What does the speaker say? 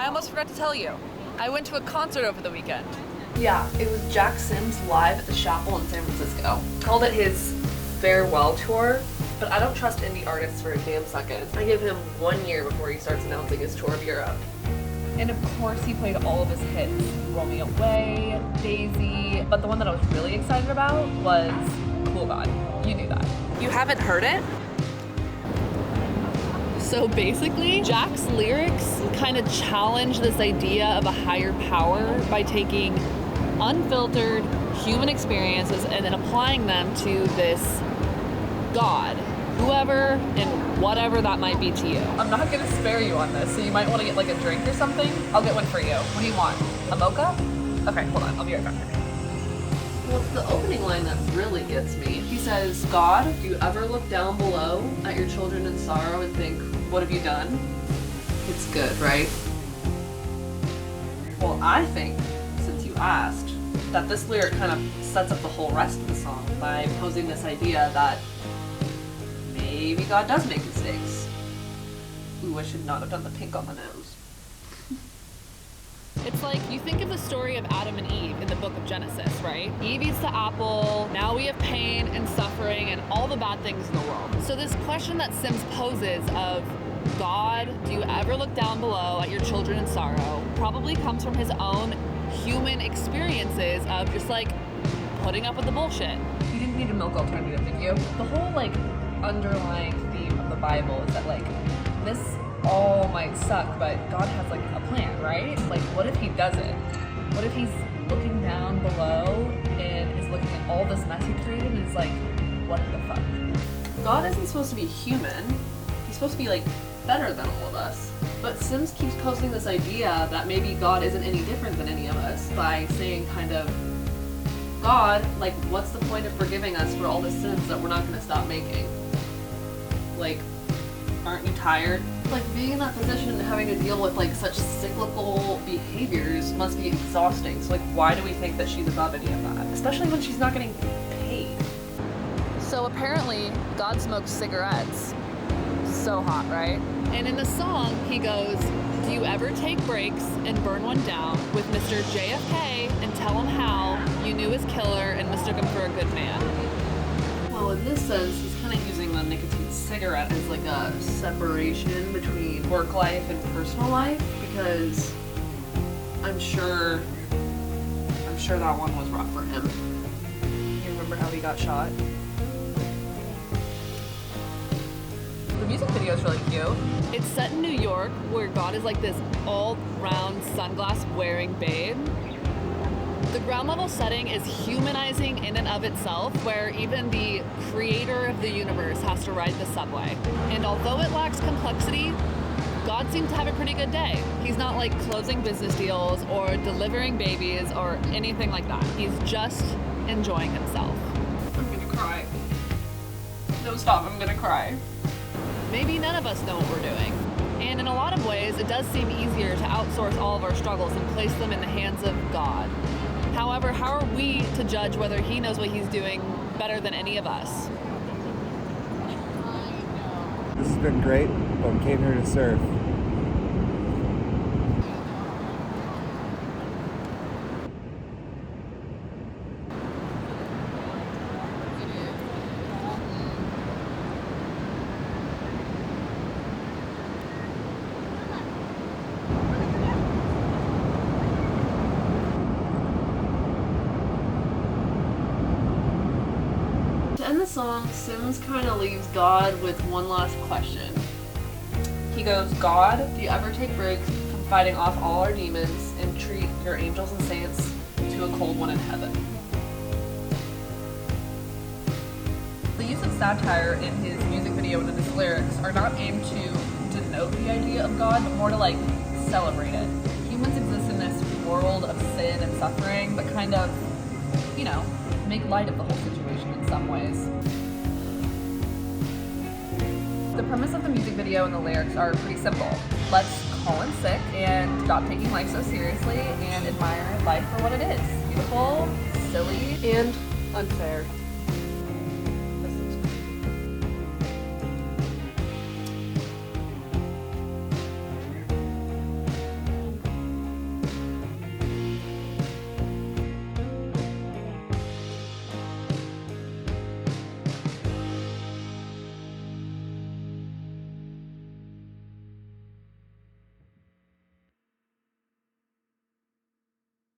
almost forgot to tell you. I went to a concert over the weekend. Yeah, it was Jack Symes live at the Chapel in San Francisco. Called it his farewell tour, but I don't trust indie artists for a damn second. I give him 1 year before he starts announcing his tour of Europe. And of course he played all of his hits. Roll Me Away, Daisy, but the one that I was really excited about was Cool God. You knew that. You haven't heard it? So basically, Jack's lyrics kind of challenge this idea of a higher power by taking unfiltered human experiences and then applying them to this God, whoever and whatever that might be to you. I'm not gonna spare you on this, so you might want to get like a drink or something. I'll get one for you. What do you want? A mocha? Okay, hold on, I'll be right back. Well, it's the opening line that really gets me. He says, God, do you ever look down below at your children in sorrow and think, what have you done? It's good, right? Well, I think, since you asked, that this lyric kind of sets up the whole rest of the song by posing this idea that maybe God does make mistakes. Ooh, I should not have done the pink on the nose. It's like, you think of the story of Adam and Eve in the book of Genesis, right? Eve eats the apple, now we have pain and suffering and all the bad things in the world. So this question that Symes poses of, God, do you ever look down below at your children in sorrow, probably comes from his own human experiences of just like putting up with the bullshit. You didn't need a milk alternative, did you? The whole like underlying theme of the Bible is that like this all might suck, but God has like a plan, right? Like, what if he doesn't? What if he's looking down below and is looking at all this mess he created and is like, what the fuck? God isn't supposed to be human. He's supposed to be like better than all of us. But Symes keeps posing this idea that maybe God isn't any different than any of us by saying kind of, God, like, what's the point of forgiving us for all the sins that we're not going to stop making? Like, aren't you tired? Like, being in that position and having to deal with like such cyclical behaviors must be exhausting. So like, why do we think that she's above any of that? Especially when she's not getting paid. So apparently, God smokes cigarettes. So hot, right? And in the song, he goes, do you ever take breaks and burn one down with Mr. JFK and tell him how you knew his killer and mistook him for a good man? Well, in this sense, he's kind of using the nicotine cigarette as like a separation between work life and personal life, because I'm sure that one was rough for him. You remember how he got shot? The music video is really cute. It's set in New York, where God is like this all-round sunglass-wearing babe. The ground level setting is humanizing in and of itself, where even the creator of the universe has to ride the subway. And although it lacks complexity, God seems to have a pretty good day. He's not like closing business deals or delivering babies or anything like that. He's just enjoying himself. I'm gonna cry. No, stop, I'm gonna cry. Maybe none of us know what we're doing. And in a lot of ways, it does seem easier to outsource all of our struggles and place them in the hands of God. However, how are we to judge whether he knows what he's doing better than any of us? This has been great, but we came here to serve. To end the song, Symes kind of leaves God with one last question. He goes, God, do you ever take breaks from fighting off all our demons and treat your angels and saints to a cold one in heaven? The use of satire in his music video and in his lyrics are not aimed to denote the idea of God, but more to like celebrate it. Humans exist in this world of sin and suffering, but kind of, you know, make light of the whole situation in some ways. The premise of the music video and the lyrics are pretty simple. Let's call in sick and stop taking life so seriously and admire life for what it is. Beautiful, silly, And unfair.